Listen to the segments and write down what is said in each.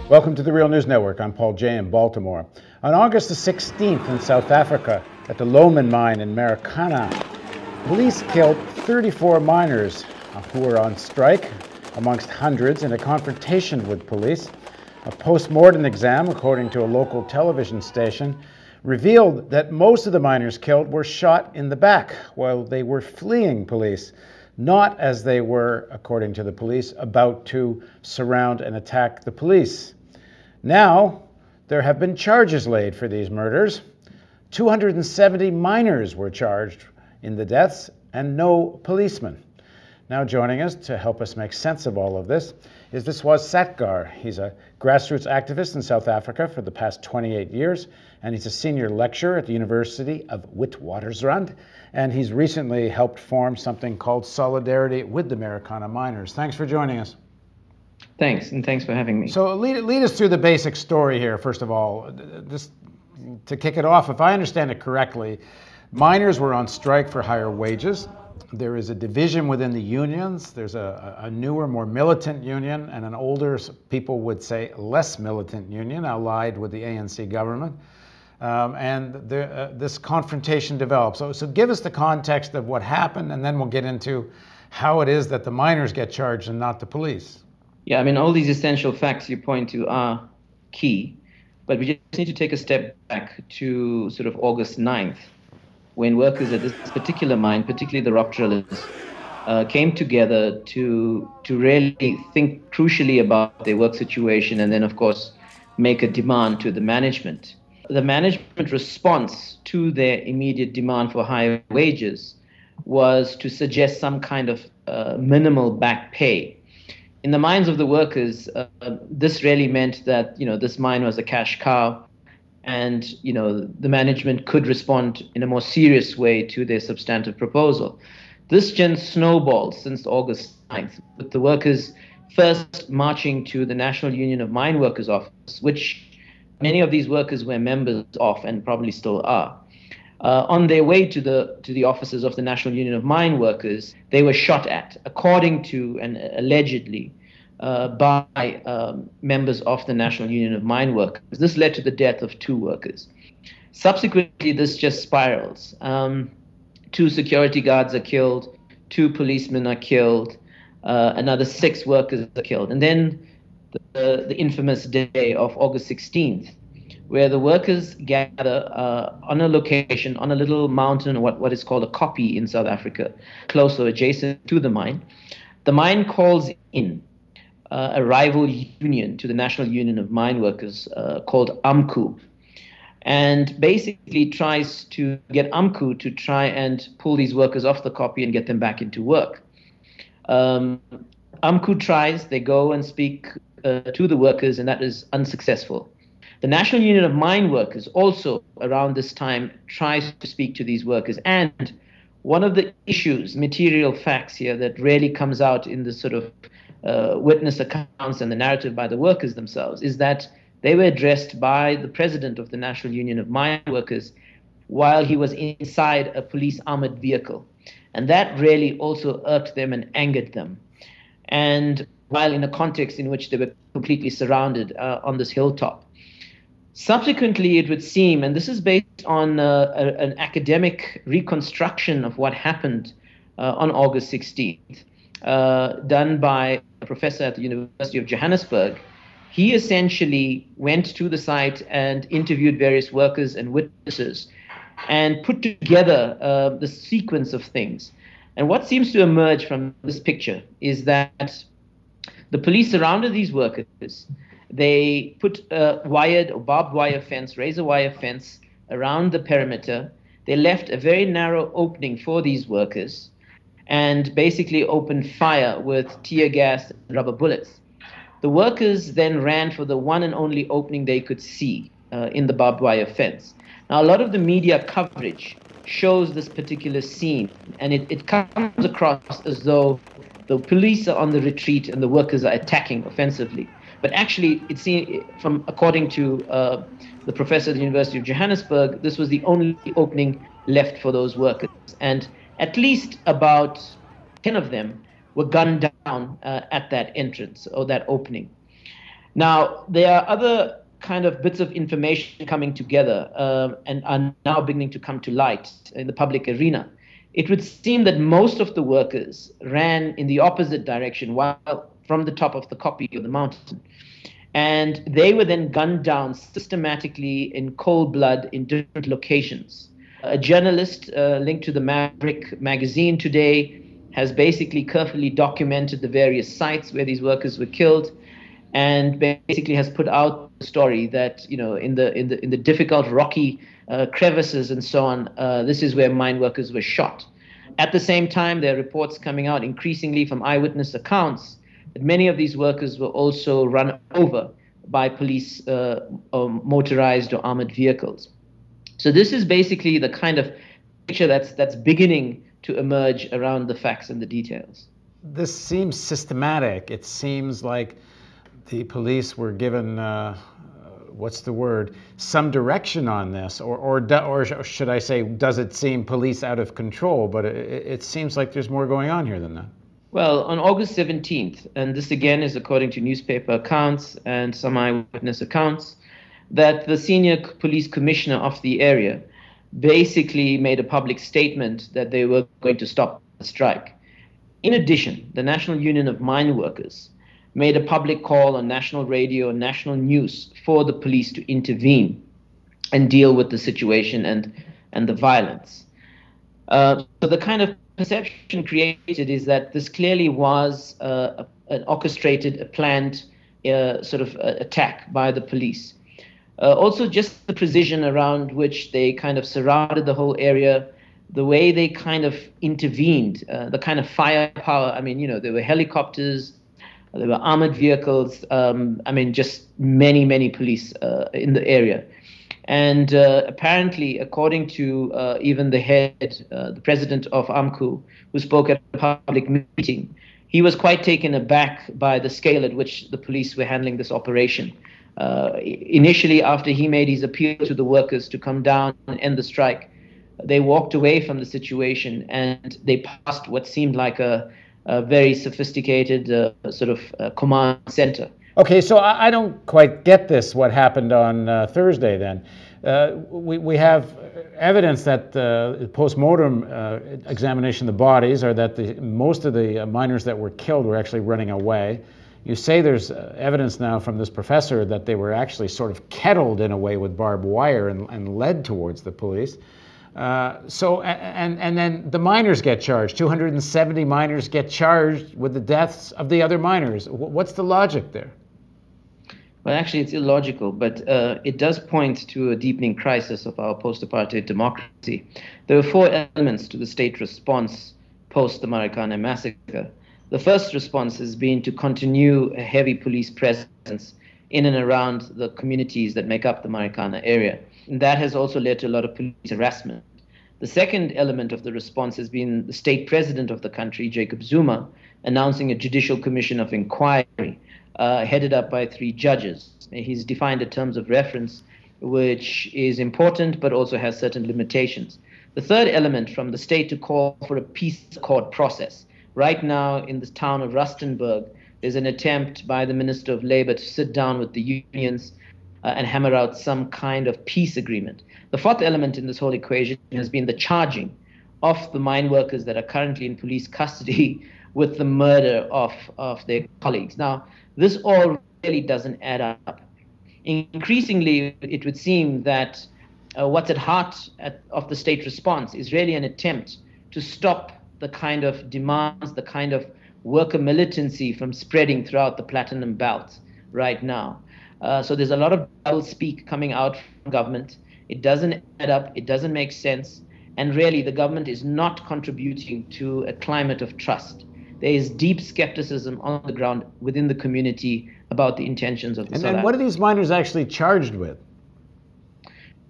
Welcome to the Real News Network. I'm Paul Jay in Baltimore. On August the 16th in South Africa, at the Loman mine in Marikana, police killed 34 miners who were on strike, amongst hundreds, in a confrontation with police. A post-mortem exam, according to a local television station, revealed that most of the miners killed were shot in the back while they were fleeing police, not as they were, according to the police, about to surround and attack the police. Now, there have been charges laid for these murders. 270 miners were charged in the deaths and no policemen. Now joining us to help us make sense of all of this is Viswas Satgar. He's a grassroots activist in South Africa for the past 28 years, and he's a senior lecturer at the University of Witwatersrand, and he's recently helped form something called Solidarity with the Marikana Miners. Thanks for joining us. Thanks, and thanks for having me. So lead us through the basic story here, first of all. Just to kick it off, if I understand it correctly, miners were on strike for higher wages. There is a division within the unions. There's a newer, more militant union, and an older, people would say, less militant union, allied with the ANC government. This confrontation develops. So give us the context of what happened, and then we'll get into how it is that the miners get charged and not the police. Yeah, I mean, all these essential facts you point to are key, but we just need to take a step back to sort of August 9th, when workers at this particular mine, particularly the rock drillers, came together to really think crucially about their work situation and then, of course, make a demand to the management. The management response to their immediate demand for higher wages was to suggest some kind of minimal back pay. In the minds of the workers, this really meant that, this mine was a cash cow, and, the management could respond in a more serious way to their substantive proposal. This then snowballed since August 9th, with the workers first marching to the National Union of Mine Workers office, which many of these workers were members of and probably still are. On their way to the offices of the National Union of Mine Workers, they were shot at, according to and allegedly by members of the National Union of Mine Workers. This led to the death of 2 workers. Subsequently, this just spirals. 2 security guards are killed, 2 policemen are killed, another 6 workers are killed. And then the infamous day of August 16th, where the workers gather on a location, on a little mountain, what is called a kopje in South Africa, close or adjacent to the mine. The mine calls in a rival union to the National Union of Mine Workers called AMCU, and basically tries to get AMCU to try and pull these workers off the kopje and get them back into work. AMCU tries, they go and speak to the workers, and that is unsuccessful. The National Union of Mine Workers also around this time tries to speak to these workers. And one of the issues, material facts here that really comes out in the sort of witness accounts and the narrative by the workers themselves is that they were addressed by the president of the National Union of Mine Workers while he was inside a police armored vehicle. And that really also irked them and angered them. And while in a context in which they were completely surrounded on this hilltop. Subsequently, it would seem, and this is based on an academic reconstruction of what happened on August 16th, done by a professor at the University of Johannesburg. He essentially went to the site and interviewed various workers and witnesses and put together the sequence of things. And what seems to emerge from this picture is that the police surrounded these workers. They put a wired or barbed wire fence, razor wire fence around the perimeter. They left a very narrow opening for these workers and basically opened fire with tear gas and rubber bullets. The workers then ran for the one and only opening they could see in the barbed wire fence. Now, a lot of the media coverage shows this particular scene, and it comes across as though the police are on the retreat and the workers are attacking offensively. But actually, it seems, according to the professor at the University of Johannesburg, this was the only opening left for those workers. And at least about 10 of them were gunned down at that entrance or that opening. Now, there are other kind of bits of information coming together and are now beginning to come to light in the public arena. It would seem that most of the workers ran in the opposite direction while from the top of the Koppie of the mountain. And they were then gunned down systematically in cold blood in different locations. A journalist linked to the Maverick magazine today has basically carefully documented the various sites where these workers were killed, and basically has put out the story that, you know, in the difficult rocky crevices and so on, this is where mine workers were shot. At the same time, there are reports coming out increasingly from eyewitness accounts that many of these workers were also run over by police or motorized or armored vehicles. So this is basically the kind of picture that's beginning to emerge around the facts and the details. This seems systematic. It seems like the police were given, what's the word, some direction on this, or should I say, does it seem police out of control? But it seems like there's more going on here than that. Well, on August 17th, and this again is according to newspaper accounts and some eyewitness accounts, that the senior police commissioner of the area basically made a public statement that they were going to stop the strike. In addition, the National Union of Mine Workers made a public call on national radio and national news for the police to intervene and deal with the situation and the violence. So the kind of perception created is that this clearly was an orchestrated, a planned sort of attack by the police. Also, just the precision around which they kind of surrounded the whole area, the way they kind of intervened, the kind of firepower. I mean, you know, there were helicopters, there were armored vehicles. I mean, just many police in the area. And apparently, according to even the head, the president of AMCU, who spoke at a public meeting, he was quite taken aback by the scale at which the police were handling this operation. Initially, after he made his appeal to the workers to come down and end the strike, they walked away from the situation and they passed what seemed like a very sophisticated sort of command center. Okay, so I don't quite get this, what happened on Thursday then. We have evidence that post-mortem examination of the bodies are that most of the miners that were killed were actually running away. You say there's evidence now from this professor that they were actually sort of kettled in a way with barbed wire and led towards the police. And then the miners get charged. 270 miners get charged with the deaths of the other miners. What's the logic there? Well, actually, it's illogical, but it does point to a deepening crisis of our post-apartheid democracy. There were four elements to the state response post the Marikana massacre. The first response has been to continue a heavy police presence in and around the communities that make up the Marikana area. And that has also led to a lot of police harassment. The second element of the response has been the state president of the country, Jacob Zuma, announcing a judicial commission of inquiry headed up by 3 judges. He's defined the terms of reference, which is important but also has certain limitations. The third element from the state to call for a peace accord process. Right now in the town of Rustenburg, there's an attempt by the Minister of Labor to sit down with the unions and hammer out some kind of peace agreement. The fourth element in this whole equation has been the charging of the mine workers that are currently in police custody with the murder of their colleagues. Now, this all really doesn't add up. Increasingly, it would seem that what's at heart of the state response is really an attempt to stop the kind of demands, the kind of worker militancy from spreading throughout the Platinum Belt right now. So there's a lot of double speak coming out from government. It doesn't add up. It doesn't make sense. And really, the government is not contributing to a climate of trust. There is deep skepticism on the ground within the community about the intentions of the South And what are these miners actually charged with?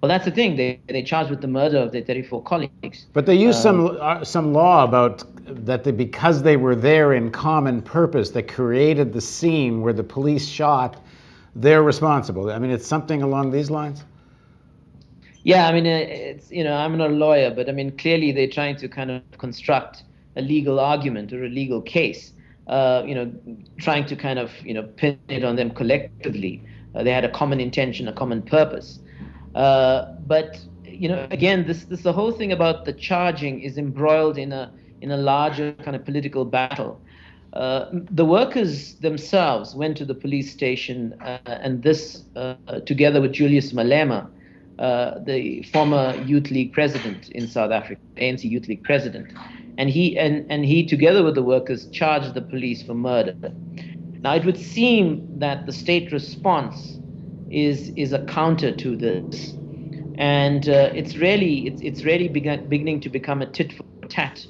Well, that's the thing. They're charged with the murder of their 34 colleagues. But they use some law about that because they were there in common purpose, that created the scene where the police shot, they're responsible. I mean, it's something along these lines? Yeah, I mean, it's, you know, I'm not a lawyer, but I mean, clearly they're trying to kind of construct a legal argument or a legal case. trying to kind of, pin it on them collectively. They had a common intention, a common purpose. But again, this the whole thing about the charging is embroiled in a larger kind of political battle. The workers themselves went to the police station, and this, together with Julius Malema, the former Youth League president in South Africa, ANC Youth League president, and he, together with the workers, charged the police for murder. Now, it would seem that the state response is a counter to this, and it's really beginning to become a tit for tat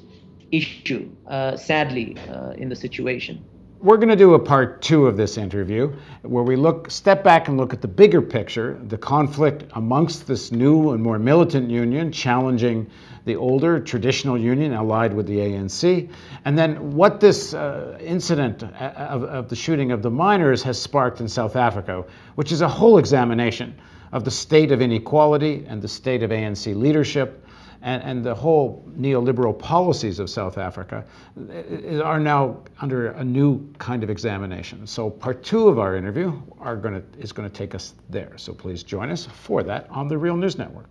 issue, sadly, in the situation. We're going to do a part 2 of this interview where we step back and look at the bigger picture, the conflict amongst this new and more militant union challenging the older traditional union allied with the ANC, and then what this incident of the shooting of the miners has sparked in South Africa, which is a whole examination of the state of inequality and the state of ANC leadership. And the whole neoliberal policies of South Africa are now under a new kind of examination. So part 2 of our interview is going to take us there. So please join us for that on the Real News Network.